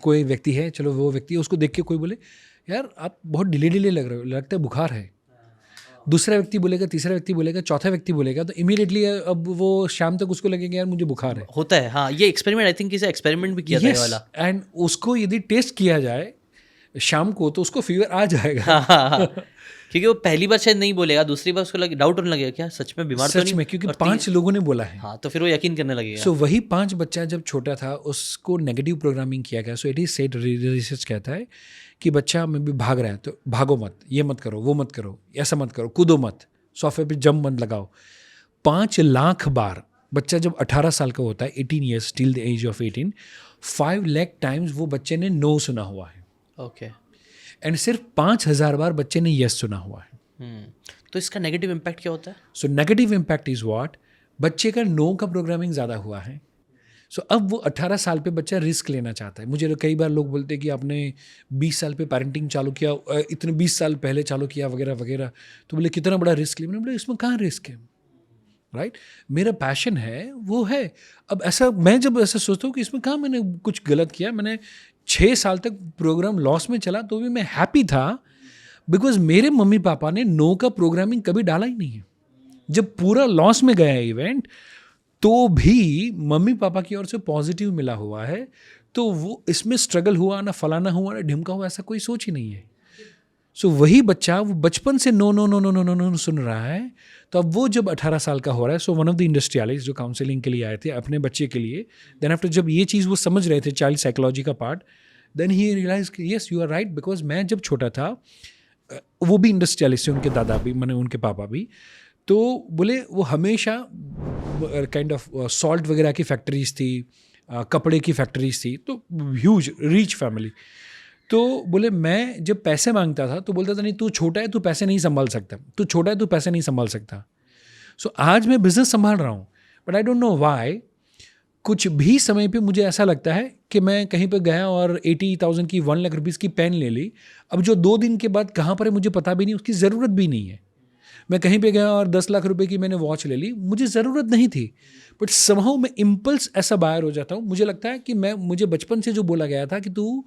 कोई व्यक्ति है, चलो वो व्यक्ति है, उसको देख के कोई बोले यार आप बहुत ढीले लग रहे हो, लगता है बुखार है। दूसरा व्यक्ति बोलेगा, तीसरा व्यक्ति बोलेगा, चौथा व्यक्ति बोलेगा, तो इमीडिएटली अब वो शाम तक उसको लगेगा यार मुझे बुखार है। होता है, हाँ, ये एक्सपेरिमेंट आई थिंक किसी एक्सपेरिमेंट भी किया था ये वाला। एंड उसको यदि टेस्ट किया जाए शाम को तो उसको फीवर आ जाएगा। हाँ। क्योंकि वो पहली बार शायद नहीं बोलेगा, दूसरी बार उसको डाउट होने लगेगा क्या सच में बीमार तो नहीं, सच में, क्योंकि 5 लोगों ने बोला है। हाँ, तो फिर वो यकीन करने लगेगा। सो वही 5 बच्चा जब छोटा था उसको नेगेटिव प्रोग्रामिंग किया गया। So it is said, research कहता है कि बच्चा में भी भाग रहा है तो भागो मत, ये मत करो, वो मत करो, ऐसा मत करो, कूदो मत, सोफे पे जंप मत लगाओ। 5 लाख बार बच्चा जब 18 साल का होता है, 18 years till the age of 18, 5 lakh times वो बच्चे ने नो सुना हुआ है। ओके। एंड सिर्फ 5000 बार बच्चे ने यस सुना हुआ है। तो इसका नेगेटिव इम्पैक्ट क्या होता है? So negative impact is what, बच्चे का नो का प्रोग्रामिंग ज़्यादा हुआ है। सो अब वो 18 साल पे बच्चा रिस्क लेना चाहता है। मुझे कई बार लोग बोलते हैं कि आपने 20 साल पे पेरेंटिंग चालू किया, इतने 20 साल पहले चालू किया वगैरह वगैरह, तो बोले कितना बड़ा रिस्क लिया। मैंने बोला इसमें कहाँ रिस्क है, राइट? मेरा पैशन है वो है। अब ऐसा मैं जब ऐसा सोचता हूँ कि इसमें कहाँ मैंने कुछ गलत किया, मैंने 6 साल तक प्रोग्राम लॉस में चला तो भी मैं हैप्पी था, बिकॉज मेरे मम्मी पापा ने नो का प्रोग्रामिंग कभी डाला ही नहीं है। जब पूरा लॉस में गया इवेंट तो भी मम्मी पापा की ओर से पॉजिटिव मिला हुआ है, तो वो इसमें स्ट्रगल हुआ ना, फलाना हुआ ना, ढिमका हुआ, ऐसा कोई सोच ही नहीं है। सो वही बच्चा वो बचपन से no no no no no no no सुन रहा है, तो अब वो जब 18 साल का हो रहा है, so one of the industrialist जो काउंसलिंग के लिए आए थे अपने बच्चे के लिए, देन आफ्टर जब ये चीज़ वो समझ रहे थे चाइल्ड साइकोलॉजी का पार्ट, देन ही रियलाइज कि yes you are right, because मैं जब छोटा था, वो भी इंडस्ट्रियलिस्ट है, उनके दादा भी, मैंने उनके पापा भी, तो बोले वो हमेशा काइंड ऑफ सॉल्ट वगैरह की फैक्ट्रीज थी, कपड़े की फैक्ट्रीज थी, तो ह्यूज रिच फैमिली। तो बोले मैं जब पैसे मांगता था तो बोलता था नहीं तू छोटा है, तू पैसे नहीं संभाल सकता, तू छोटा है, तू पैसे नहीं संभाल सकता। सो आज मैं बिजनेस संभाल रहा हूँ, but I don't know why, कुछ भी समय पे मुझे ऐसा लगता है कि मैं कहीं पे गया और 80,000 की 1 लाख रुपीज़ की पेन ले ली, अब जो 2 दिन के बाद कहाँ पर है मुझे पता भी नहीं, उसकी ज़रूरत भी नहीं है। मैं कहीं पे गया और 10 लाख रुपए की मैंने वॉच ले ली, मुझे ज़रूरत नहीं थी, बट समहाउ मैं इम्पल्स ऐसा बायर हो जाता हूँ। मुझे लगता है कि मुझे बचपन से जो बोला गया था कि तू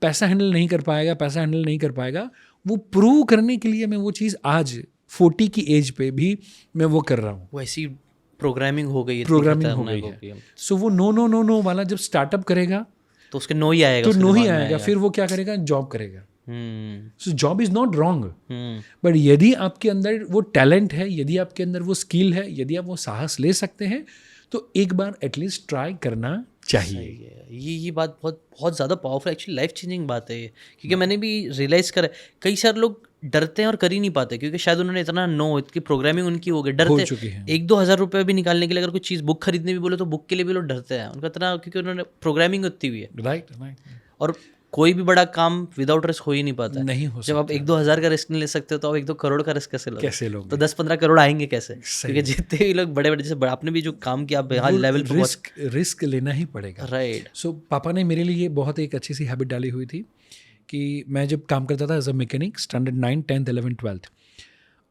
पैसा हैंडल नहीं कर पाएगा, पैसा हैंडल नहीं कर पाएगा, वो प्रूव करने के लिए मैं वो चीज़ आज 40 की एज पे भी मैं वो कर रहा हूँ। वैसी प्रोग्रामिंग हो गई है, प्रोग्रामिंग हो गई है। सो वो नो नो नो नो वाला जब स्टार्टअप करेगा तो उसके नो ही आएगा, तो नो ही आएगा, फिर वो क्या करेगा, जॉब करेगा। So job is not wrong, but यदि आपके अंदर वो टैलेंट है, यदि आपके अंदर वो स्किल है, यदि आप वो साहस ले सकते हैं, तो एक बार एटलीस्ट ट्राई करना चाहिए। ये बात बहुत बहुत ज़्यादा पावरफुल, एक्चुअली लाइफ चेंजिंग बात है ये, क्योंकि मैंने भी रियलाइज़ करा कई सारे लोग डरते हैं और कर ही नहीं पाते, क्योंकि शायद उन्होंने इतना इतनी प्रोग्रामिंग उनकी हो गई, डरते हैं। 1-2 हज़ार रुपये भी निकालने के लिए अगर कुछ चीज़ बुक खरीदने भी बोले तो बुक के लिए भी लोग डरते हैं, उनका इतना, क्योंकि उन्होंने प्रोग्रामिंग उतनी हुई है। राइट। और कोई भी बड़ा काम विदाउट रिस्क हो ही नहीं पाता, नहीं हो जब आप 1-2 हज़ार का रिस्क नहीं ले सकते हो तो आप 1-2 करोड़ का रिस्क कैसे लोगे? तो 10-15 करोड़ आएंगे कैसे? क्योंकि जितने भी लोग बड़े बड़े, जैसे आपने भी जो काम किया आप लेवल पर रिस्क लेना ही पड़ेगा। राइट। सो पापा ने मेरे लिए बहुत एक अच्छी सी हैबिट डाली हुई थी कि मैं जब काम करता था as a mechanic, standard 9, 10th, 11th, 12th,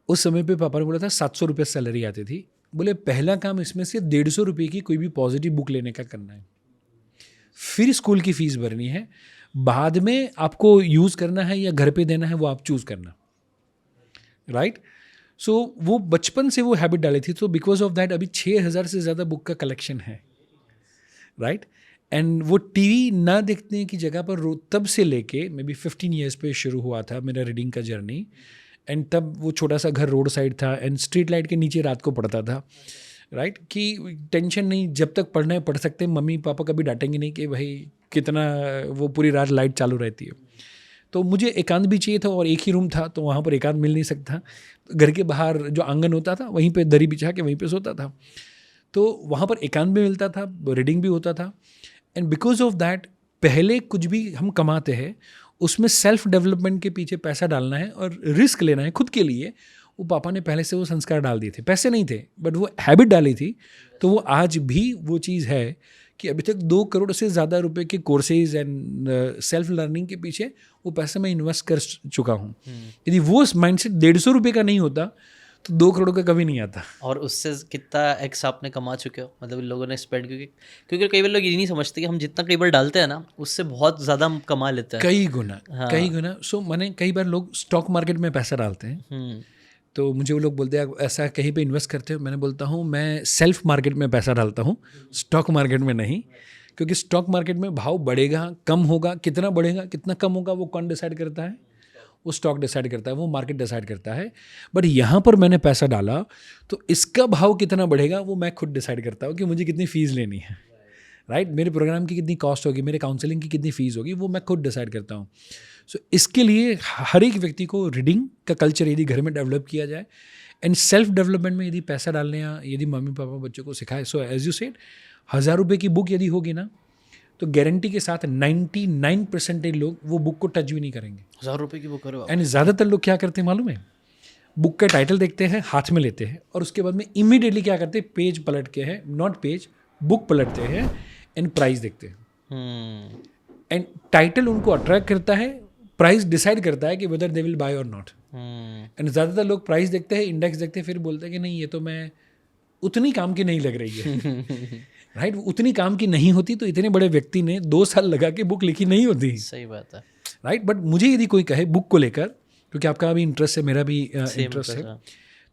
उस समय पे पापा ने बोला था 700 रुपये सैलरी आती थी। बोले पहला काम इसमें से 150 रुपये की कोई भी पॉजिटिव बुक लेने का करना है, फिर स्कूल की फीस भरनी है, बाद में आपको यूज़ करना है या घर पे देना है वो आप चूज़ करना, राइट? सो वो बचपन से वो हैबिट डाली थी, तो बिकॉज ऑफ दैट अभी 6000 से ज़्यादा बुक का कलेक्शन है, राइट? एंड वो टीवी ना देखने की जगह पर तब से लेके मे बी 15 ईयर्स पे शुरू हुआ था मेरा रीडिंग का जर्नी। एंड तब वो छोटा सा घर रोड साइड था एंड स्ट्रीट लाइट के नीचे रात को पढ़ता था, राइट? कि टेंशन नहीं, जब तक पढ़ना है पढ़ सकते हैं, मम्मी पापा कभी डांटेंगे नहीं कि भाई कितना वो पूरी रात लाइट चालू रहती है। तो मुझे एकांत भी चाहिए था और एक ही रूम था, तो वहाँ पर एकांत मिल नहीं सकता। घर के बाहर जो आंगन होता था वहीं पे दरी बिछा के वहीं पे सोता था, तो वहाँ पर एकांत भी मिलता था, रीडिंग भी होता था। एंड बिकॉज ऑफ दैट पहले कुछ भी हम कमाते हैं उसमें सेल्फ डेवलपमेंट के पीछे पैसा डालना है और रिस्क लेना है खुद के लिए, वो पापा ने पहले से वो संस्कार डाल दिए थे। पैसे नहीं थे बट वो हैबिट डाली थी, तो वो आज भी वो चीज़ है कि अभी तक 2 करोड़ से ज़्यादा रुपए के कोर्सेज एंड सेल्फ लर्निंग के पीछे वो पैसे मैं इन्वेस्ट कर चुका हूँ। यदि वो माइंडसेट 150 रुपये का नहीं होता तो 2 करोड़ का कभी नहीं आता। और उससे कितना एक्स आपने कमा चुके हो, मतलब इन लोगों ने स्पेंड, क्योंकि कई बार लोग ये नहीं समझते कि हम जितना कई बार डालते हैं ना उससे बहुत ज़्यादा हम कमा लेते हैं। कई गुना। सो मैंने कई बार लोग स्टॉक मार्केट में पैसा डालते हैं, तो मुझे वो लोग बोलते हैं आप ऐसा कहीं पे इन्वेस्ट करते हो? मैंने बोलता हूँ मैं सेल्फ मार्केट में पैसा डालता हूँ, स्टॉक मार्केट में नहीं, क्योंकि स्टॉक मार्केट में भाव बढ़ेगा कम होगा, कितना बढ़ेगा कितना कम होगा वो कौन डिसाइड करता है? वो स्टॉक डिसाइड करता है, वो मार्केट डिसाइड करता है। बट यहाँ पर मैंने पैसा डाला तो इसका भाव कितना बढ़ेगा वो मैं खुद डिसाइड करता हूँ कि मुझे कितनी फ़ीस लेनी है, राइट? मेरे प्रोग्राम की कितनी कॉस्ट होगी, मेरे काउंसलिंग की कितनी फ़ीस होगी, वो मैं खुद डिसाइड करता हूँ। सो इसके लिए हर एक व्यक्ति को रीडिंग का कल्चर यदि घर में डेवलप किया जाए एंड सेल्फ डेवलपमेंट में यदि पैसा डालने या यदि मम्मी पापा बच्चों को सिखाए, सो एज यू सेड 1000 रुपये की बुक यदि होगी ना तो गारंटी के साथ 99% लोग वो बुक को टच भी नहीं करेंगे। 1000 रुपये की बुक करो। एंड ज़्यादातर लोग क्या करते हैं मालूम है? बुक का टाइटल देखते हैं, हाथ में लेते हैं और उसके बाद में इमीडिएटली क्या करते हैं, पेज पलट के हैं, नॉट पेज, बुक पलटते हैं एंड प्राइस देखते हैं। एंड टाइटल उनको अट्रैक्ट करता है, प्राइस डिसाइड करता है कि वेदर दे विल बाय और नॉट। एंड ज़्यादातर लोग प्राइस देखते हैं, इंडेक्स देखते हैं, फिर बोलते हैं कि नहीं ये तो मैं उतनी काम की नहीं लग रही है। राइट? उतनी काम की नहीं होती तो इतने बड़े व्यक्ति ने 2 साल लगा के बुक लिखी नहीं होती। सही बात है, राइट? बट मुझे यदि कोई कहे बुक को लेकर, क्योंकि आपका भी इंटरेस्ट है, मेरा भी इंटरेस्ट है,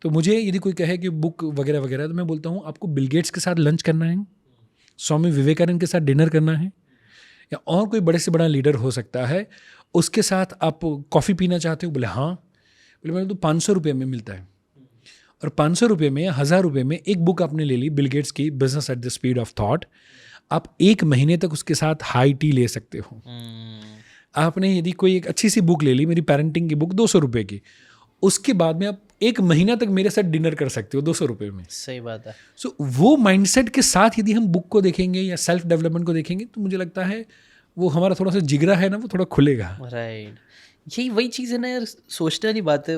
तो मुझे यदि कोई कहे कि बुक वगैरह वगैरह, तो मैं बोलता हूँ आपको बिल गेट्स के साथ लंच करना है, स्वामी विवेकानंद के साथ डिनर करना है, या और कोई बड़े से बड़ा लीडर हो सकता है उसके साथ आप कॉफ़ी पीना चाहते हो? बोले हाँ। बोले मैंने तो 500 रुपये में मिलता है, और 500 रुपये में 1000 रुपये में एक बुक आपने ले ली बिल गेट्स की, business at the speed of thought, आप 1 महीने तक उसके साथ हाई टी ले सकते हो। आपने यदि कोई एक अच्छी सी बुक ले ली, मेरी पेरेंटिंग की बुक 200 रुपये की, उसके बाद में आप 1 महीना तक मेरे साथ डिनर कर सकते हो 200 रुपये में। सही बात है। सो वो माइंडसेट के साथ यदि हम बुक को देखेंगे या सेल्फ डेवलपमेंट को देखेंगे तो मुझे लगता है वो हमारा थोड़ा सा जिगरा है ना, वो थोड़ा खुलेगा। राइट, यही वही चीज़ है ना यार, सोचने वाली बात है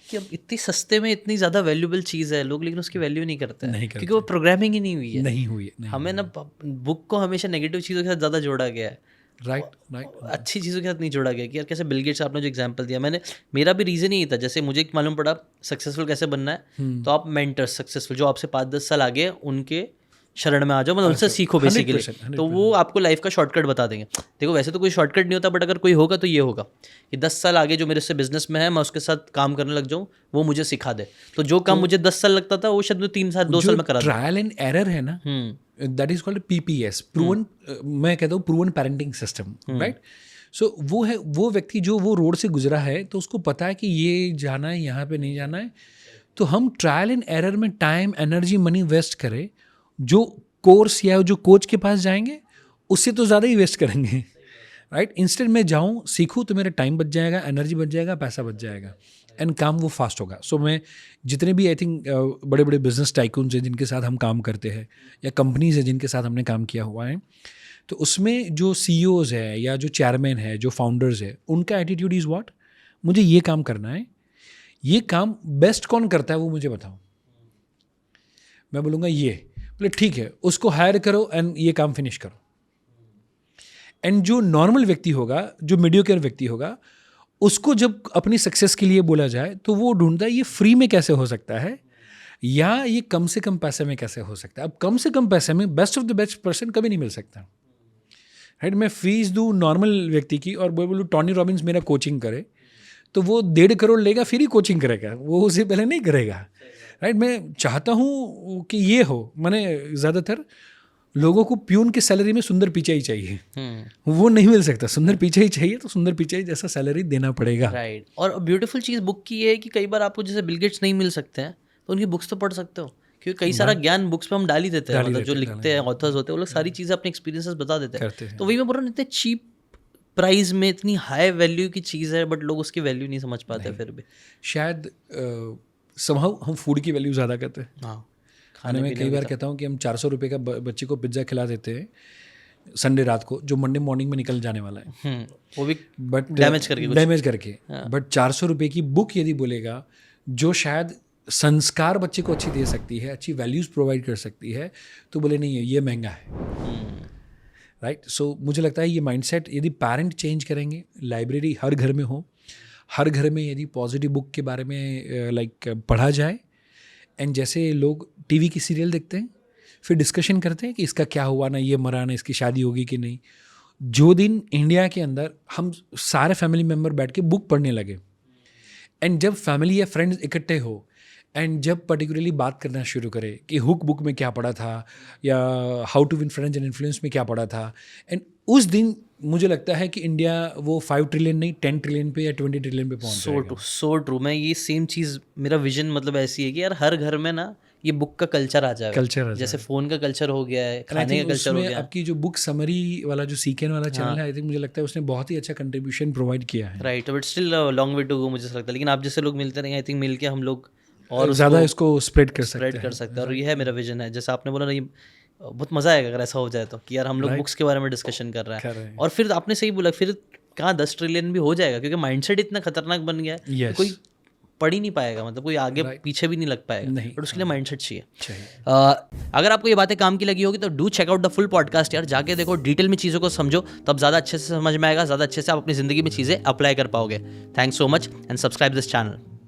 कि अब इतनी सस्ते में इतनी ज़्यादा वैल्यूबल चीज़ है, लोग लेकिन उसकी वैल्यू नहीं करते हैं, क्योंकि वो प्रोग्रामिंग ही नहीं हुई है। नहीं हुई है। हमें ना बुक को हमेशा नेगेटिव चीज़ों के साथ ज़्यादा जोड़ा गया है। राइट। अच्छी चीज़ों के साथ नहीं जोड़ा गया कि यार कैसे बिल गेट्स, आपने जो एग्जांपल दिया, मेरा भी रीज़न ही था। जैसे मुझे मालूम पड़ा सक्सेसफुल कैसे बनना है, तो आप मेंटर्स सक्सेसफुल जो आपसे 5-10 साल आगे उनके शरण में आ जाओ, मतलब उनसे सीखो बेसिकली, तो वो आपको लाइफ का शॉर्टकट बता देंगे। देखो वैसे तो कोई शॉर्टकट नहीं होता, बट अगर कोई होगा तो ये होगा कि 10 साल आगे जो मेरे से बिजनेस में है, मैं उसके साथ काम करने लग जाऊँ, वो मुझे सिखा दे। तो जो काम मुझे 10 साल लगता था वो शायद 3 साल 2 साल में करा। ट्रायल एंड एरर है ना, that is called PPS, proven, मैं कहता हूँ प्रूवन पेरेंटिंग सिस्टम, राइट? सो वो है वो व्यक्ति जो वो रोड से गुजरा है तो उसको पता है कि ये जाना है, यहाँ पे नहीं जाना है, तो हम ट्रायल एंड एरर में टाइम, एनर्जी, मनी वेस्ट करें, जो कोर्स या जो कोच के पास जाएंगे उससे तो ज़्यादा ही वेस्ट करेंगे, राइट? इंस्टेड मैं जाऊँ, सीखूँ, तो मेरा टाइम बच जाएगा, एनर्जी बच जाएगा, पैसा बच जाएगा, एंड काम वो फास्ट होगा। सो मैं जितने भी आई थिंक बड़े बड़े बिजनेस टाइकून्स हैं जिनके साथ हम काम करते हैं, या कंपनीज हैं जिनके साथ हमने काम किया हुआ है, तो उसमें जो CEOs है या जो चेयरमैन है, जो फाउंडर्स है, उनका एटीट्यूड इज़ व्हाट, मुझे ये काम करना है, ये काम बेस्ट कौन करता है वो मुझे बताओ। मैं बोलूँगा ये, बोले ठीक है, उसको हायर करो एंड ये काम फिनिश करो। एंड जो नॉर्मल व्यक्ति होगा, जो मीडियोकर व्यक्ति होगा, उसको जब अपनी सक्सेस के लिए बोला जाए तो वो ढूंढता है ये फ्री में कैसे हो सकता है, या ये कम से कम पैसे में कैसे हो सकता है। अब कम से कम पैसे में best of the best person कभी नहीं मिल सकता, राइट? मैं फीस दूँ नॉर्मल व्यक्ति की और बोलूँ टॉनी रॉबिन्स मेरा कोचिंग करे, तो वो 1.5 करोड़ लेगा फिर ही कोचिंग करेगा, वो उससे पहले नहीं करेगा, राइट? मैं चाहता हूँ कि ये हो, मैंने ज़्यादातर लोगों को प्यून की सैलरी में सुंदर पिचाई चाहिए, वो नहीं मिल सकता। सुंदर पिचाई चाहिए तो सुंदर पिचाई जैसा सैलरी देना पड़ेगा, राइट? और ब्यूटीफुल चीज़ बुक की ये है कि कई बार आपको जैसे बिल गेट्स नहीं मिल सकते हैं तो उनकी बुक्स तो पढ़ सकते हो, क्योंकि कई सारा ज्ञान बुक्स पे हम डाल ही देते हैं, मतलब जो लिखते हैं ऑथर्स होते हैं वो लोग सारी चीज़ें अपने एक्सपीरियंसेस बता देते हैं। तो वही मैं बोल रहा हूँ, इतने चीप प्राइस में इतनी हाई वैल्यू की चीज़ है, बट लोग उसकी वैल्यू नहीं समझ पाते। फिर भी शायद समहाउ हम फूड की वैल्यू ज़्यादा करते हैं। हाँ, खाने में कई बार कहता हूँ कि हम 400 रुपये का बच्चे को पिज्ज़ा खिला देते हैं संडे रात को, जो मंडे मॉर्निंग में निकल जाने वाला है, वो भी बट डैमेज करके बट 400 रुपये की बुक यदि बोलेगा जो शायद संस्कार बच्चे को अच्छी दे सकती है, अच्छी वैल्यूज़ प्रोवाइड कर सकती है, तो बोले नहीं ये महंगा है, राइट? सो मुझे लगता है ये माइंडसेट यदि पेरेंट चेंज करेंगे, लाइब्रेरी हर घर में हो, हर घर में यदि पॉजिटिव बुक के बारे में लाइक पढ़ा जाए, एंड जैसे लोग टीवी की सीरियल देखते हैं, फिर डिस्कशन करते हैं कि इसका क्या हुआ ना, ये मरा ना, इसकी शादी होगी कि नहीं। जो दिन इंडिया के अंदर हम सारे फैमिली मेम्बर बैठ के बुक पढ़ने लगे, एंड जब फैमिली या फ्रेंड्स इकट्ठे हो एंड जब पर्टिकुलरली बात करना शुरू करे कि हुक बुक में क्या पढ़ा था या how to win friends and influence में क्या पढ़ा था, एंड उस दिन मुझे लगता है कि इंडिया वो 5 ट्रिलियन नहीं 10 ट्रिलियन पे या 20 ट्रिलियन पे पहुंच जाएगा। So true. मैं ये सेम चीज़, मेरा विजन मतलब ऐसी है कि यार हर घर में ना ये बुक का कल्चर आ जाए, जैसे फ़ोन का कल्चर हो गया है, खाने का कल्चर हो गया। आपकी जो बुक समरी वाला जो सीकेन वाला चैनल है, आई थिंक मुझे लगता है उसने बहुत ही अच्छा कंट्रीब्यूशन प्रोवाइड किया है। Right, but still long way to go मुझे लगता है, लेकिन आप जैसे लोग मिलते रहेंगे, आई थिंक मिल के हम लोग और ज़्यादा इसको स्प्रेड कर सकते हैं। और ये है मेरा विजन है, जैसे आपने बोला ना, ये बहुत मज़ा आएगा अगर ऐसा हो जाए तो, कि यार हम लोग बुक्स के बारे में डिस्कशन कर रहे हैं। और फिर आपने सही बोला, फिर कहाँ 10 ट्रिलियन भी हो जाएगा, क्योंकि माइंडसेट इतना खतरनाक बन गया है, कोई पढ़ ही नहीं पाएगा, मतलब कोई आगे पीछे भी नहीं लग पाएगा, बट उसके लिए माइंडसेट चाहिए। अगर आपको ये बातें काम की लगी होगी तो do check out the full podcast यार, जाके देखो, डिटेल में चीज़ों को समझो, तब ज़्यादा अच्छे से समझ में आएगा, ज़्यादा अच्छे से आप अपनी ज़िंदगी में चीज़ें अप्लाई कर पाओगे। Thanks so much and subscribe this channel.